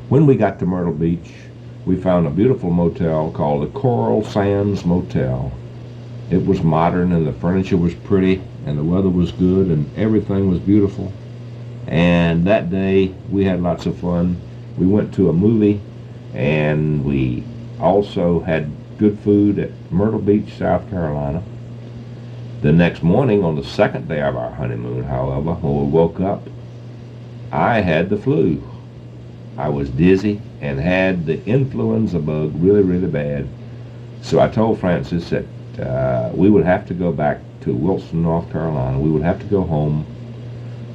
When we got to Myrtle Beach, we found a beautiful motel called the Coral Sands Motel. It was modern and the furniture was pretty and the weather was good and everything was beautiful. And that day we had lots of fun. We went to a movie and we also had good food at Myrtle Beach, South Carolina. The next morning, on the second day of our honeymoon, however, when we woke up, I had the flu. I was dizzy and had the influenza bug really, really bad. So I told Frances that we would have to go back to Wilson, North Carolina. We would have to go home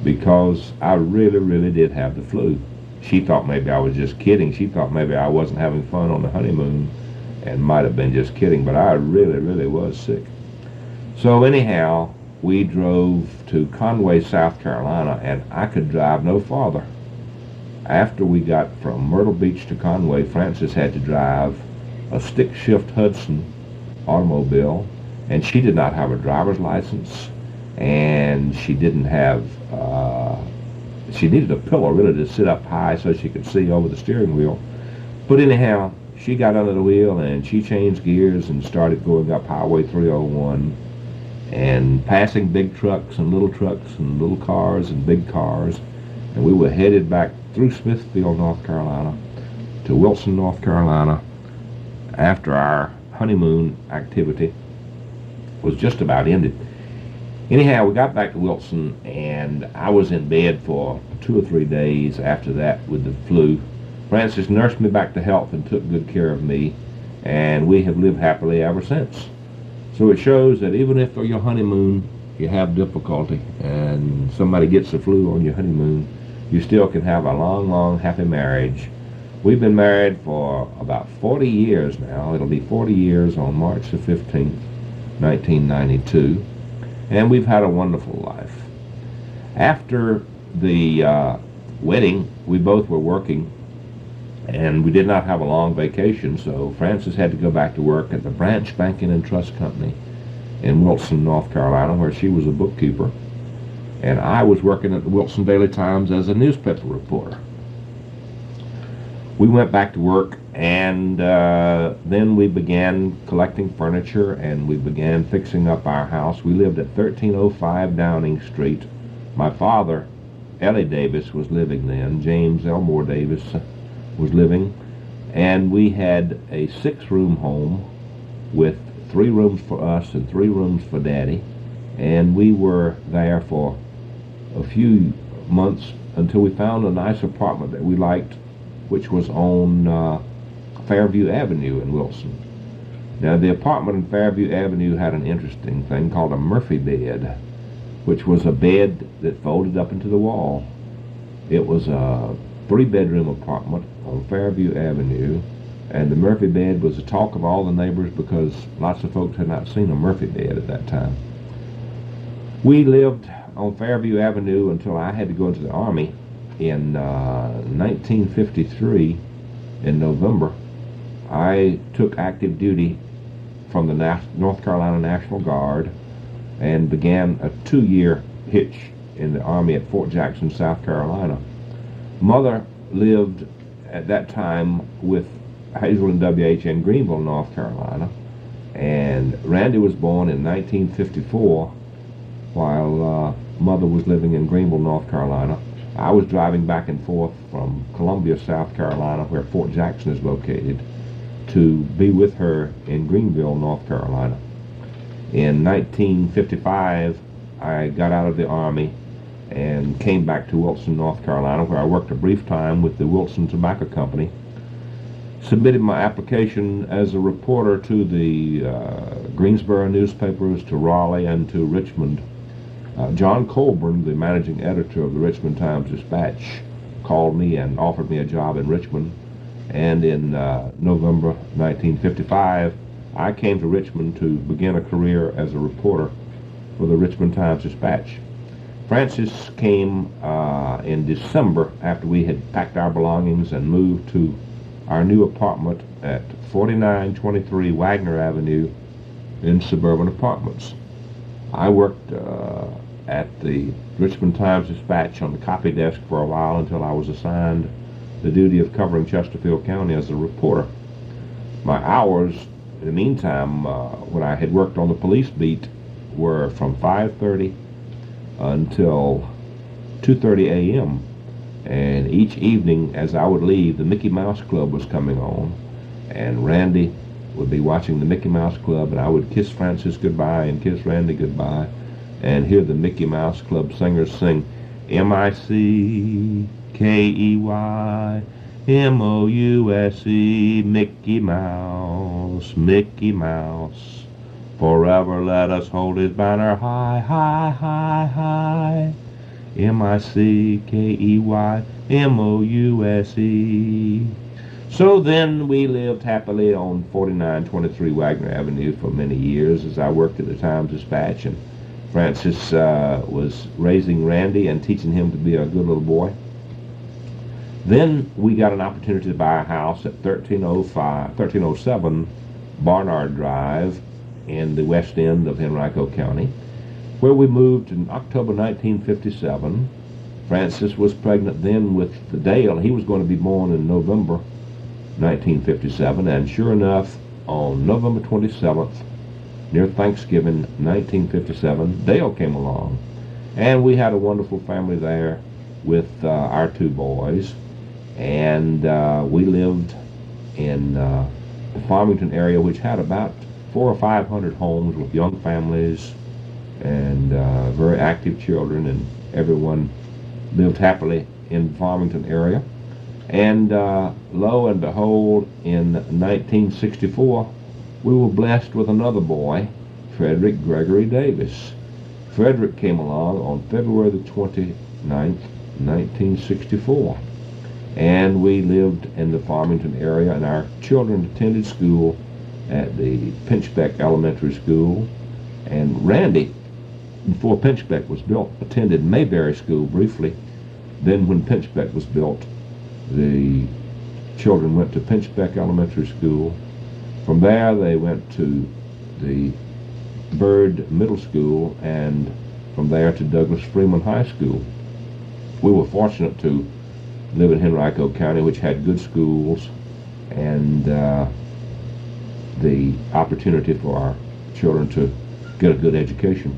because I really, really did have the flu. She thought maybe I was just kidding. She thought maybe I wasn't having fun on the honeymoon and might have been just kidding, but I really, really was sick. So anyhow, we drove to Conway, South Carolina, and I could drive no farther. After we got from Myrtle Beach to Conway, Frances had to drive a stick-shift Hudson automobile, and she did not have a driver's license, and she didn't have, she needed a pillow really to sit up high so she could see over the steering wheel. But anyhow, she got under the wheel and she changed gears and started going up Highway 301 and passing big trucks and little cars and big cars. And we were headed back through Smithfield, North Carolina to Wilson, North Carolina after our honeymoon activity was just about ended. Anyhow, we got back to Wilson and I was in bed for 2 or 3 days after that with the flu. Frances nursed me back to health and took good care of me, and we have lived happily ever since. So it shows that even if for your honeymoon you have difficulty and somebody gets the flu on your honeymoon, you still can have a long, long, happy marriage. We've been married for about 40 years now. It'll be 40 years on March the 15th, 1992, and we've had a wonderful life. After the wedding, we both were working, and we did not have a long vacation, so Frances had to go back to work at the Branch Banking and Trust Company in Wilson, North Carolina, where she was a bookkeeper, and I was working at the Wilson Daily Times as a newspaper reporter. We went back to work, and then we began collecting furniture, and we began fixing up our house. We lived at 1305 Downing Street. My father, Ellie Davis, was living then. James Elmore Davis was living, and we had a 6-room home with 3 rooms for us and 3 rooms for Daddy, and we were there for a few months until we found a nice apartment that we liked, which was on Fairview Avenue in Wilson. Now, the apartment on Fairview Avenue had an interesting thing called a Murphy bed, which was a bed that folded up into the wall. It was a 3-bedroom apartment on Fairview Avenue, and the Murphy bed was the talk of all the neighbors because lots of folks had not seen a Murphy bed at that time. We lived on Fairview Avenue until I had to go into the Army in 1953. In November. I took active duty from the North Carolina National Guard and began a 2-year hitch in the Army at Fort Jackson, South Carolina. Mother lived at that time with Hazel and W.H. in Greenville, North Carolina, and Randy was born in 1954 while Mother was living in Greenville, North Carolina. I was driving back and forth from Columbia, South Carolina, where Fort Jackson is located, to be with her in Greenville, North Carolina. In 1955, I got out of the Army and came back to Wilson, North Carolina, where I worked a brief time with the Wilson Tobacco Company. Submitted my application as a reporter to the Greensboro newspapers, to Raleigh, and to Richmond. John Colburn, the managing editor of the Richmond Times-Dispatch, called me and offered me a job in Richmond. And in November 1955, I came to Richmond to begin a career as a reporter for the Richmond Times-Dispatch. Frances came in December after we had packed our belongings and moved to our new apartment at 4923 Wagner Avenue in Suburban Apartments. I worked at the Richmond Times-Dispatch on the copy desk for a while until I was assigned the duty of covering Chesterfield County as a reporter. My hours, in the meantime, when I had worked on the police beat, were from 5:30 until 2:30 a.m. And each evening as I would leave, the Mickey Mouse Club was coming on, and Randy would be watching the Mickey Mouse Club, and I would kiss Francis goodbye and kiss Randy goodbye and hear the Mickey Mouse Club singers sing M-I-C-K-E-Y-M-O-U-S-E, Mickey Mouse, Mickey Mouse, forever let us hold his banner high, high, high, high. M-I-C-K-E-Y-M-O-U-S-E. So then we lived happily on 4923 Wagner Avenue for many years as I worked at the Times-Dispatch, and Francis was raising Randy and teaching him to be a good little boy. Then we got an opportunity to buy a house at 1307 Barnard Drive in the west end of Henrico County, where we moved in October 1957. Francis was pregnant then with Dale. He was going to be born in November 1957, and sure enough, on November 27th, near Thanksgiving 1957, Dale came along, and we had a wonderful family there with our two boys, and we lived in the Farmington area, which had about 400 or 500 homes with young families and very active children, and everyone lived happily in the Farmington area. And lo and behold, in 1964, we were blessed with another boy, Frederick Gregory Davis. Frederick came along on February the 29th, 1964. And we lived in the Farmington area, and our children attended school at the Pinchbeck Elementary School. And Randy, before Pinchbeck was built, attended Mayberry School briefly. Then when Pinchbeck was built, the children went to Pinchbeck Elementary School. From there, they went to the Byrd Middle School, and from there to Douglas Freeman High School. We were fortunate to live in Henrico County, which had good schools and the opportunity for our children to get a good education.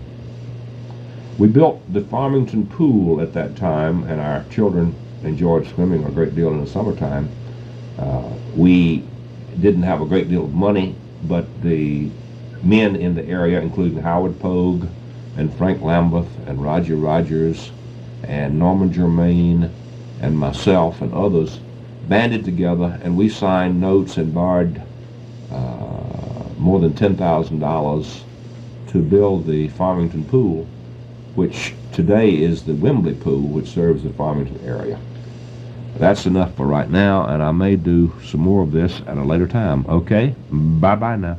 We built the Farmington pool at that time, and our children enjoyed swimming a great deal in the summertime. We didn't have a great deal of money, but the men in the area, including Howard Pogue and Frank Lambeth and Roger Rogers and Norman Germain and myself and others, banded together, and we signed notes and borrowed more than $10,000 to build the Farmington pool, which today is the Wembley pool, which serves the Farmington area. That's enough for right now, and I may do some more of this at a later time. Okay? Bye-bye now.